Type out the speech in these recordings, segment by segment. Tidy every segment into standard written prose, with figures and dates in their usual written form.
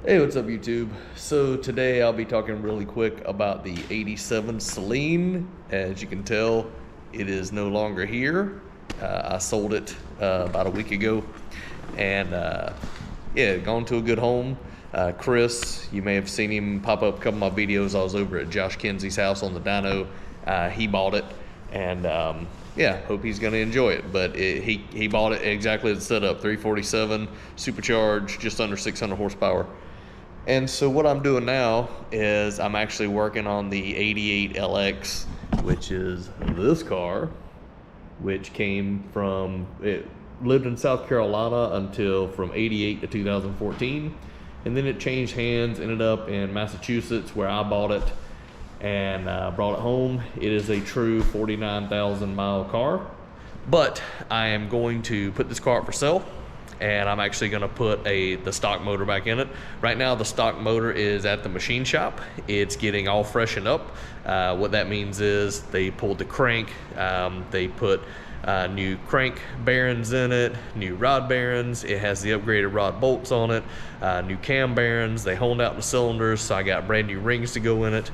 Hey, what's up YouTube? So today I'll be talking really quick about the 87Saleen. As you can tell, it is no longer here. I sold it about a week ago, and yeah, gone to a good home. Chris, you may have seen him pop up a couple of my videos. I was over at Josh Kinsey's house on the dyno. He bought it, and yeah, hope he's going to enjoy it. But he bought it exactly the setup, 347 supercharged, just under 600 horsepower. And so what I'm doing now is I'm actually working on the 88LX, which is this car, which came from, it lived in South Carolina until from 88 to 2014. And then it changed hands, ended up in Massachusetts where I bought it and brought it home. It is a true 49,000 mile car, but I am going to put this car up for sale. And I'm actually going to put the stock motor back in it. Right now the stock motor is at the machine shop. It's getting all freshened up. What that means is they pulled the crank, they put new crank bearings in it, new rod bearings. It has the upgraded rod bolts on it, new cam bearings. They honed out the cylinders, so I got brand new rings to go in it.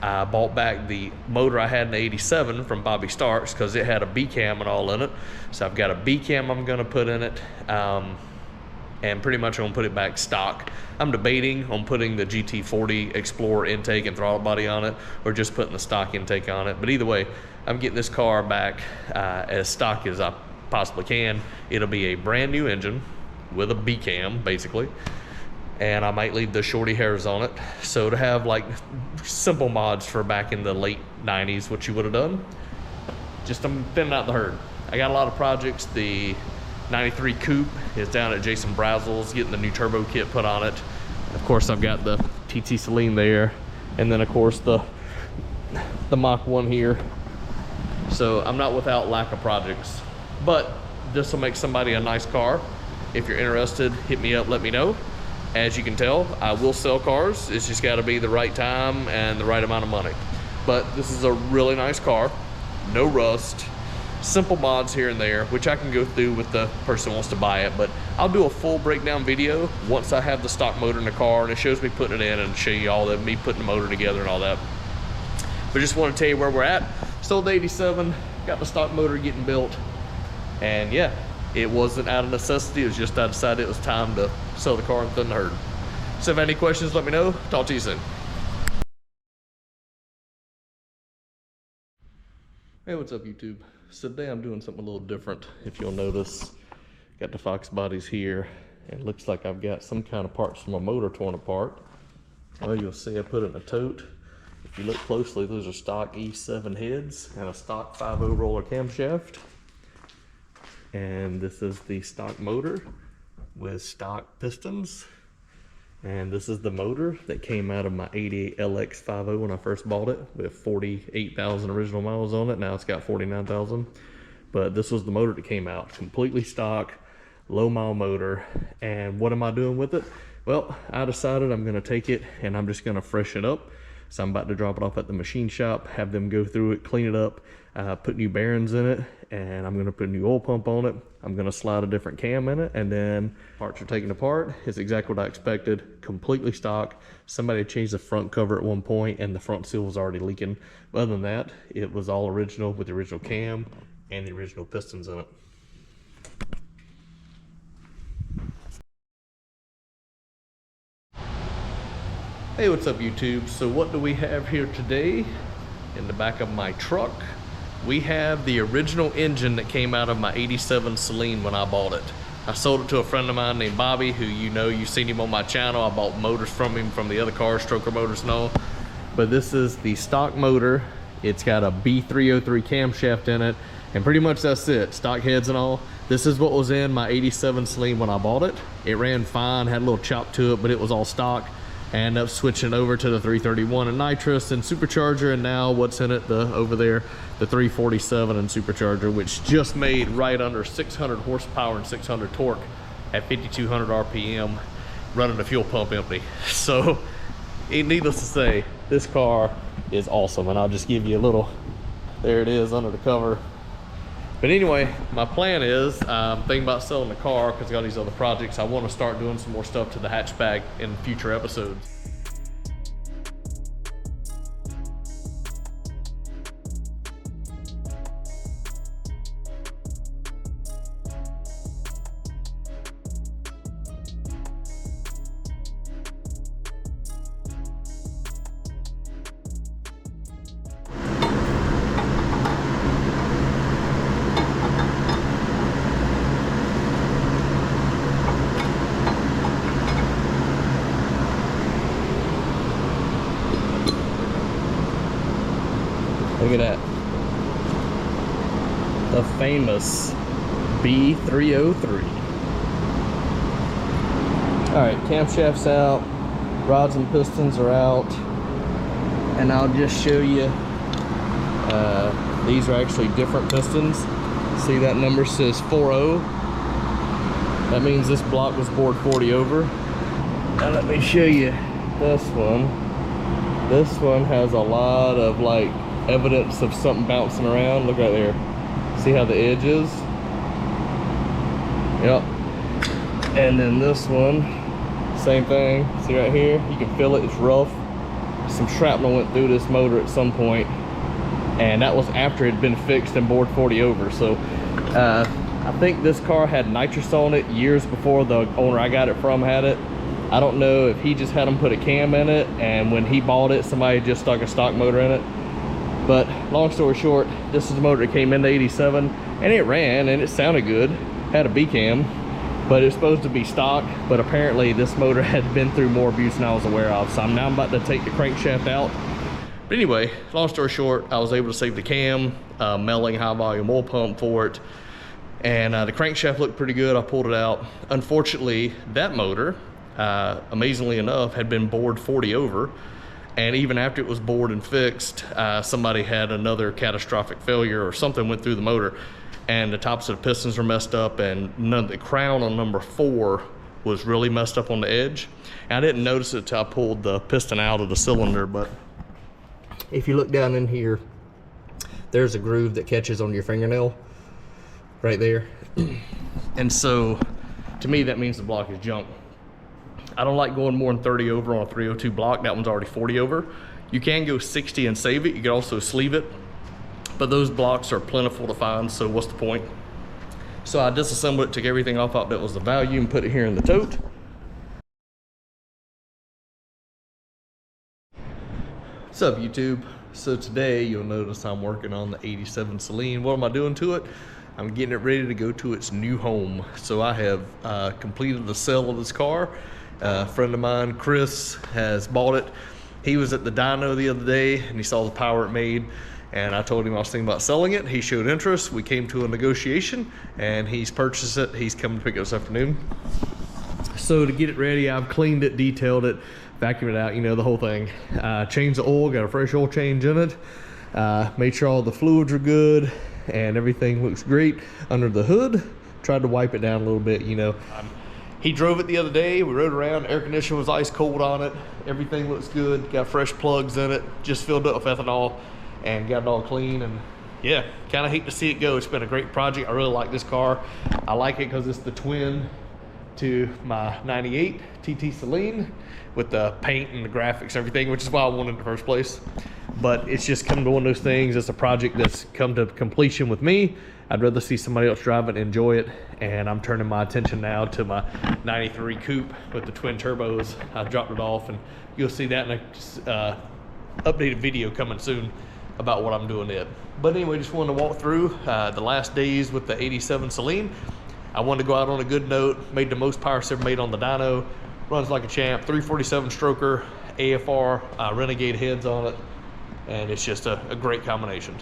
I bought back the motor I had in the 87 from Bobby Starks because it had a B-cam and all in it. So I've got a B-cam I'm going to put in it, and pretty much I'm going to put it back stock. I'm debating on putting the GT40 Explorer intake and throttle body on it, or just putting the stock intake on it. But either way, I'm getting this car back as stock as I possibly can. It'll be a brand new engine with a B-cam, basically. And I might leave the shorty hairs on it. So to have like simple mods for back in the late 90s, what you would have done, just I'm thinning out the herd. I got a lot of projects. The 93 Coupe is down at Jason Brazel's, getting the new turbo kit put on it. Of course, I've got the TTSaleen there. And then of course the Mach 1 here. So I'm not without lack of projects, but this will make somebody a nice car. If you're interested, hit me up, let me know. As you can tell, I will sell cars. It's just got to be the right time and the right amount of money. But this is a really nice car, no rust, simple mods here and there, which I can go through with the person who wants to buy it. But I'll do a full breakdown video once I have the stock motor in the car, and it shows me putting it in and show you all that, me putting the motor together and all that. But just want to tell you where we're at. Sold the 87, got the stock motor getting built, and yeah, it wasn't out of necessity. It was just I decided it was time to sell the car and thin the herd. So if you have any questions, let me know. Talk to you soon. Hey, what's up YouTube? So today I'm doing something a little different. If you'll notice, got the Fox bodies here, and it looks like I've got some kind of parts from my motor torn apart. Well, you'll see I put it in a tote. If you look closely, those are stock E7 heads and a stock 5.0 roller camshaft. And this is the stock motor with stock pistons. And this is the motor that came out of my 88LX 5.0 when I first bought it, with 48,000 original miles on it. Now it's got 49,000. But this was the motor that came out, completely stock, low mile motor. And what am I doing with it? Well, I decided I'm gonna take it and I'm just gonna freshen it up. So I'm about to drop it off at the machine shop, have them go through it, clean it up, put new bearings in it, and I'm gonna put a new oil pump on it. I'm gonna slide a different cam in it, and then parts are taken apart. It's exactly what I expected, completely stock. Somebody changed the front cover at one point and the front seal was already leaking. Other than that, it was all original with the original cam and the original pistons in it. Hey, what's up YouTube? So what do we have here today? In the back of my truck, we have the original engine that came out of my 87Saleen when I bought it. I sold it to a friend of mine named Bobby, who you've seen him on my channel. I bought motors from him from the other cars, stroker motors and all. But this is the stock motor. It's got a B303 camshaft in it, and pretty much that's it, stock heads and all. This is what was in my 87Saleen when I bought it. It ran fine, had a little chop to it, but it was all stock. I ended up switching over to the 331 and nitrous and supercharger, and now what's in it, over there, the 347 and supercharger, which just made right under 600 horsepower and 600 torque at 5,200 RPM, running the fuel pump empty. So needless to say, this car is awesome, and I'll just give you a little, there it is under the cover. But anyway, my plan is, I'm thinking about selling the car because I got these other projects. I want to start doing some more stuff to the hatchback in future episodes. Look at that. The famous B303. Alright, camshaft's out. Rods and pistons are out. And I'll just show you. These are actually different pistons. See that number says 40. That means this block was bored 40 over. Now let me show you this one. This one has a lot of like evidence of something bouncing around. Look right there. See how the edge is? Yep. And then this one, same thing. See right here? You can feel it. It's rough. Some shrapnel went through this motor at some point, and that was after it had been fixed and bored 40 over. So I think this car had nitrous on it years before the owner I got it from had it. I don't know if he just had them put a cam in it, and when he bought it, somebody just stuck a stock motor in it. But long story short, this is the motor that came into 87, and it ran and it sounded good. Had a B cam, but it's supposed to be stock. But apparently this motor had been through more abuse than I was aware of. So I'm about to take the crankshaft out. But anyway, long story short, I was able to save the cam, Melling high volume oil pump for it, and the crankshaft looked pretty good. I pulled it out. Unfortunately, that motor, amazingly enough, had been bored 40 over. And even after it was bored and fixed, somebody had another catastrophic failure or something went through the motor, and the tops of the pistons were messed up, and the crown on number 4 was really messed up on the edge. And I didn't notice it till I pulled the piston out of the cylinder, but if you look down in here, there's a groove that catches on your fingernail right there. And so to me, that means the block is junk. I don't like going more than 30 over on a 302 block. That one's already 40 over. You can go 60 and save it. You can also sleeve it, but those blocks are plentiful to find, so what's the point? So I disassembled it, took everything off out that was the value, and put it here in the tote. What's up, YouTube? So today you'll notice I'm working on the 87Saleen. What am I doing to it? I'm getting it ready to go to its new home. So I have completed the sale of this car. A friend of mine, Chris, has bought it. He was at the dyno the other day and he saw the power it made, and I told him I was thinking about selling it. He showed interest. We came to a negotiation and he's purchased it. He's coming to pick it up this afternoon. So to get it ready, I've cleaned it, detailed it, vacuumed it out, you know, the whole thing. Changed the oil, got a fresh oil change in it. Made sure all the fluids are good and everything looks great under the hood. Tried to wipe it down a little bit, you know. He drove it the other day. We rode around. Air conditioner was ice cold on it. Everything looks good. Got fresh plugs in it. Just filled up with ethanol and got it all clean. And yeah, kind of hate to see it go. It's been a great project. I really like this car. I like it because it's the twin to my 98 TTSaleen with the paint and the graphics, everything, which is why I wanted it in the first place. But it's just come to one of those things. It's a project that's come to completion with me. I'd rather see somebody else drive it and enjoy it, and I'm turning my attention now to my 93 coupe with the twin turbos. I dropped it off, and you'll see that in a updated video coming soon about what I'm doing it. But anyway, just wanted to walk through the last days with the 87Saleen. I wanted to go out on a good note. Made the most power ever made on the dyno. Runs like a champ. 347 stroker, AFR, Renegade heads on it, and it's just a great combination.